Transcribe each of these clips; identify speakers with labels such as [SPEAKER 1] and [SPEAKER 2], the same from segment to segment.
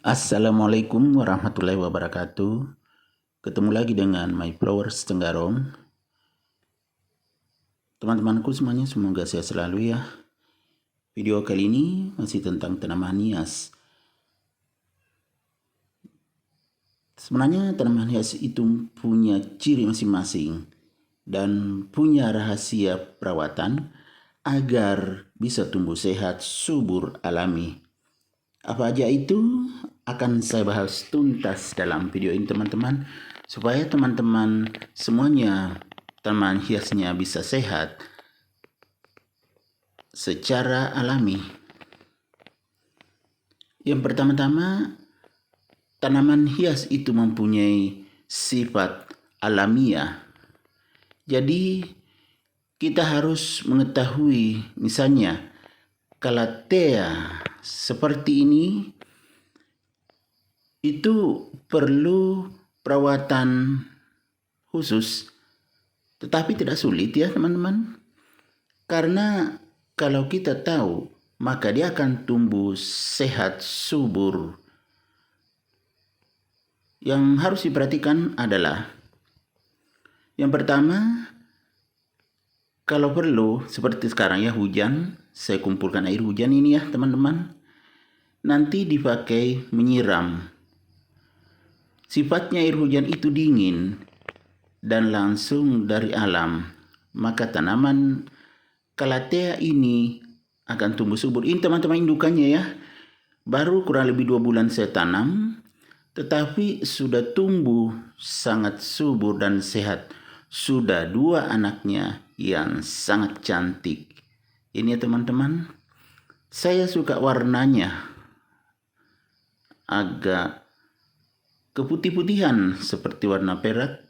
[SPEAKER 1] Assalamualaikum warahmatullahi wabarakatuh. Ketemu lagi dengan My Flowers Tenggarong. Teman-temanku semuanya, semoga sehat selalu ya. Video kali ini masih tentang tanaman hias. Sebenarnya tanaman hias itu punya ciri masing-masing dan punya rahasia perawatan agar bisa tumbuh sehat, subur, alami. Apa aja itu akan saya bahas tuntas dalam video ini teman-teman, supaya teman-teman semuanya tanaman hiasnya bisa sehat secara alami. Yang pertama-tama, tanaman hias itu mempunyai sifat alamiah. Jadi kita harus mengetahui, misalnya Calathea seperti ini itu perlu perawatan khusus, tetapi tidak sulit ya teman-teman. Karena kalau kita tahu, maka dia akan tumbuh sehat, subur. Yang harus diperhatikan adalah, yang pertama, kalau perlu, seperti sekarang ya hujan, saya kumpulkan air hujan ini ya teman-teman, nanti dipakai menyiram. Sifatnya air hujan itu dingin dan langsung dari alam, maka tanaman Calathea ini akan tumbuh subur. Ini teman-teman indukannya ya. Baru kurang lebih 2 bulan saya tanam, tetapi sudah tumbuh sangat subur dan sehat. Sudah 2 anaknya yang sangat cantik. Ini ya teman-teman. Saya suka warnanya agak keputih-putihan seperti warna perak.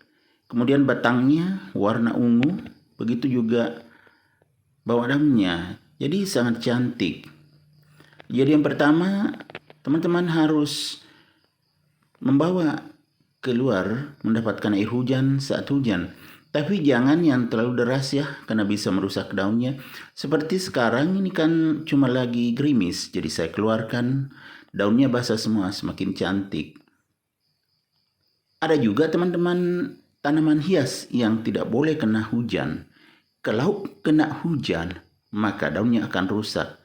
[SPEAKER 1] Kemudian batangnya warna ungu. Begitu juga bawah daunnya. Jadi sangat cantik. Jadi yang pertama, teman-teman harus membawa keluar mendapatkan air hujan saat hujan. Tapi jangan yang terlalu deras ya, karena bisa merusak daunnya. Seperti sekarang ini kan cuma lagi gerimis, jadi saya keluarkan, daunnya basah semua, semakin cantik. Ada juga teman-teman tanaman hias yang tidak boleh kena hujan. Kalau kena hujan, maka daunnya akan rusak.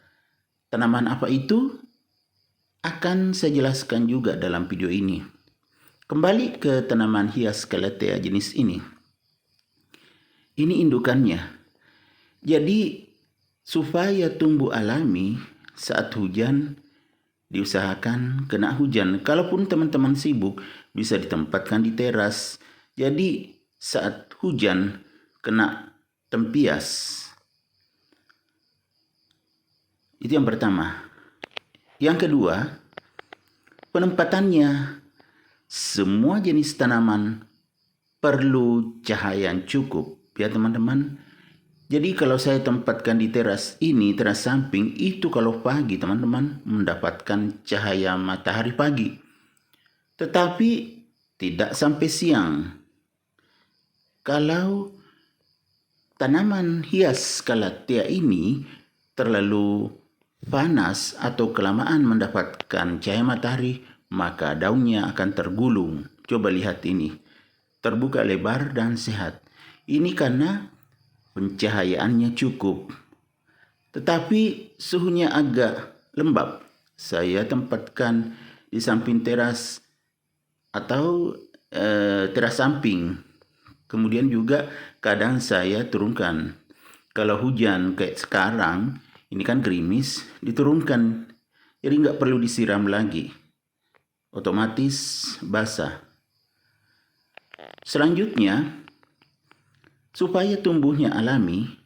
[SPEAKER 1] Tanaman apa itu? Akan saya jelaskan juga dalam video ini. Kembali ke tanaman hias Calathea jenis ini. Ini indukannya. Jadi supaya tumbuh alami saat hujan, diusahakan kena hujan. Kalaupun teman-teman sibuk, bisa ditempatkan di teras. Jadi saat hujan kena tempias. Itu yang pertama. Yang kedua, penempatannya. Semua jenis tanaman perlu cahaya yang cukup ya teman-teman. Jadi kalau saya tempatkan di teras ini, teras samping, itu kalau pagi teman-teman mendapatkan cahaya matahari pagi. Tetapi tidak sampai siang. Kalau tanaman hias Calathea ini terlalu panas atau kelamaan mendapatkan cahaya matahari, maka daunnya akan tergulung. Coba lihat ini, terbuka lebar dan sehat. Ini karena pencahayaannya cukup. Tetapi suhunya agak lembab. Saya tempatkan di samping teras atau teras samping. Kemudian juga kadang saya turunkan. Kalau hujan kayak sekarang, ini kan gerimis, diturunkan. Jadi nggak perlu disiram lagi. Otomatis basah. Selanjutnya, supaya tumbuhnya alami,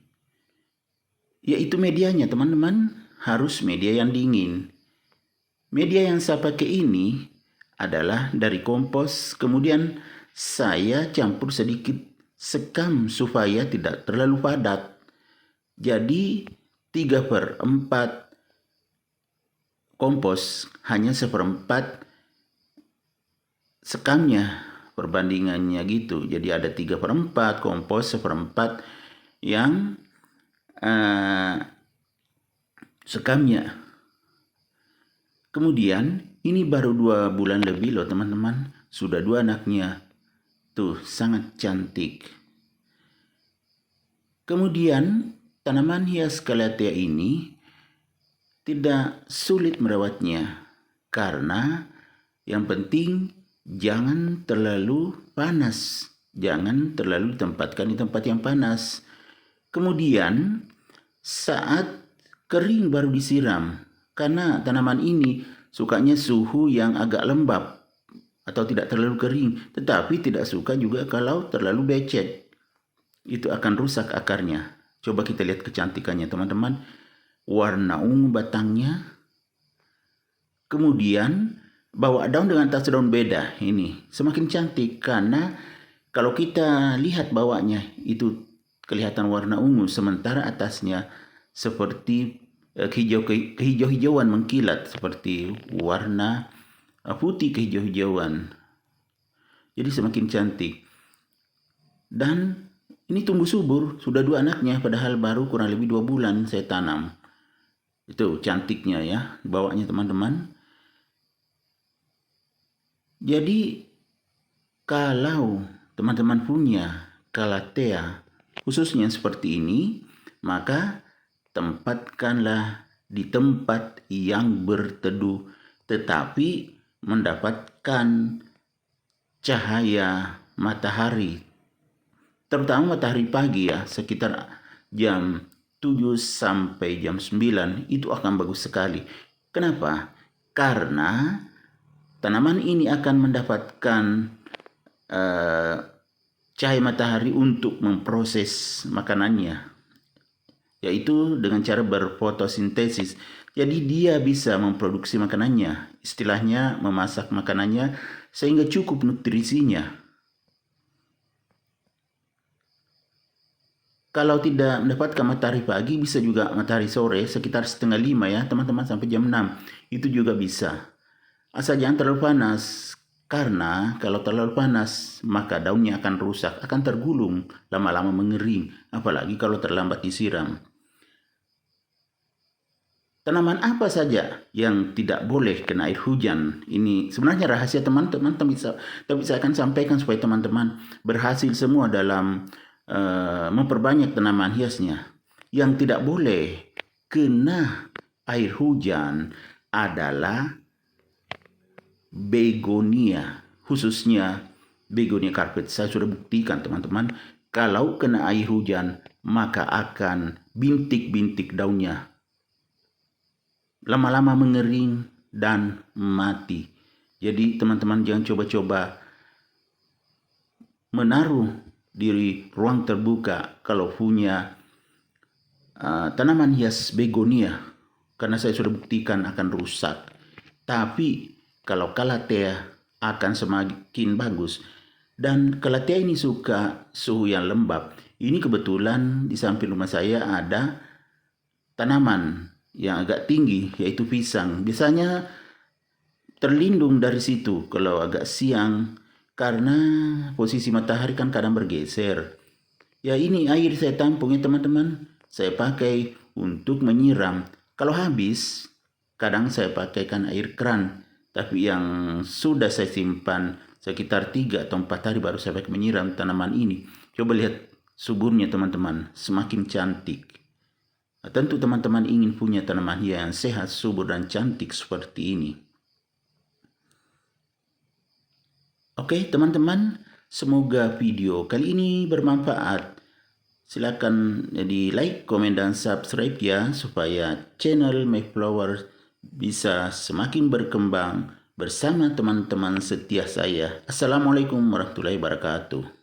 [SPEAKER 1] yaitu medianya teman-teman, harus media yang dingin. Media yang saya pakai ini adalah dari kompos, kemudian saya campur sedikit sekam supaya tidak terlalu padat. Jadi 3/4 kompos, hanya 1/4 sekamnya, perbandingannya gitu. Jadi ada 3/4 kompos, 1/4 yang sekamnya. Kemudian Ini baru 2 bulan lebih loh teman-teman. Sudah 2 anaknya. Tuh, sangat cantik. Kemudian tanaman hias Calathea ini tidak sulit merawatnya. Karena yang penting jangan terlalu panas. Jangan terlalu ditempatkan di tempat yang panas. Kemudian saat kering baru disiram. Karena tanaman ini sukanya suhu yang agak lembab atau tidak terlalu kering. Tetapi tidak suka juga kalau terlalu becek. Itu akan rusak akarnya. Coba kita lihat kecantikannya teman-teman. Warna ungu batangnya. Kemudian bawa daun dengan tas daun beda. Ini semakin cantik karena kalau kita lihat bawahnya itu kelihatan warna ungu, sementara atasnya seperti kehijau-hijauan mengkilat, seperti warna putih kehijau-hijauan. Jadi semakin cantik. Dan ini tumbuh subur, sudah 2 anaknya, padahal baru kurang lebih 2 bulan saya tanam. Itu cantiknya ya, bawahnya teman-teman. Jadi kalau teman-teman punya Calathea khususnya seperti ini, maka tempatkanlah di tempat yang berteduh tetapi mendapatkan cahaya matahari, terutama matahari pagi ya, sekitar jam 7 sampai jam 9 itu akan bagus sekali. Kenapa? Karena tanaman ini akan mendapatkan cahaya matahari untuk memproses makanannya, yaitu dengan cara berfotosintesis. Jadi dia bisa memproduksi makanannya, istilahnya memasak makanannya sehingga cukup nutrisinya. Kalau tidak mendapatkan matahari pagi, bisa juga matahari sore sekitar 4:30 ya teman-teman, sampai jam 6 itu juga bisa. Asal jangan terlalu panas, karena kalau terlalu panas maka daunnya akan rusak, akan tergulung, lama-lama mengering, apalagi kalau terlambat disiram. Tanaman apa saja yang tidak boleh kena air hujan? Ini sebenarnya rahasia teman-teman, tapi saya akan sampaikan supaya teman-teman berhasil semua dalam memperbanyak tanaman hiasnya. Yang tidak boleh kena air hujan adalah begonia, khususnya begonia carpet. Saya sudah buktikan teman-teman, kalau kena air hujan maka akan bintik-bintik daunnya, lama-lama mengering dan mati. Jadi teman-teman jangan coba-coba menaruh di ruang terbuka kalau punya tanaman hias begonia, karena saya sudah buktikan akan rusak. Tapi kalau Calathea akan semakin bagus. Dan Calathea ini suka suhu yang lembab. Ini kebetulan di samping rumah saya ada tanaman yang agak tinggi, yaitu pisang. Biasanya terlindung dari situ kalau agak siang, karena posisi matahari kan kadang bergeser. Ya, ini air saya tampung ya teman-teman. Saya pakai untuk menyiram. Kalau habis, kadang saya pakaikan air keran. Tapi yang sudah saya simpan sekitar 3 atau 4 hari baru saya pakai menyiram tanaman ini. Coba lihat suburnya teman-teman, semakin cantik. Nah, tentu teman-teman ingin punya tanaman hias yang sehat, subur, dan cantik seperti ini. Oke teman-teman, semoga video kali ini bermanfaat. Silakan di like, komen, dan subscribe ya, supaya channel Mayflower bisa semakin berkembang bersama teman-teman setia saya. Assalamualaikum warahmatullahi wabarakatuh.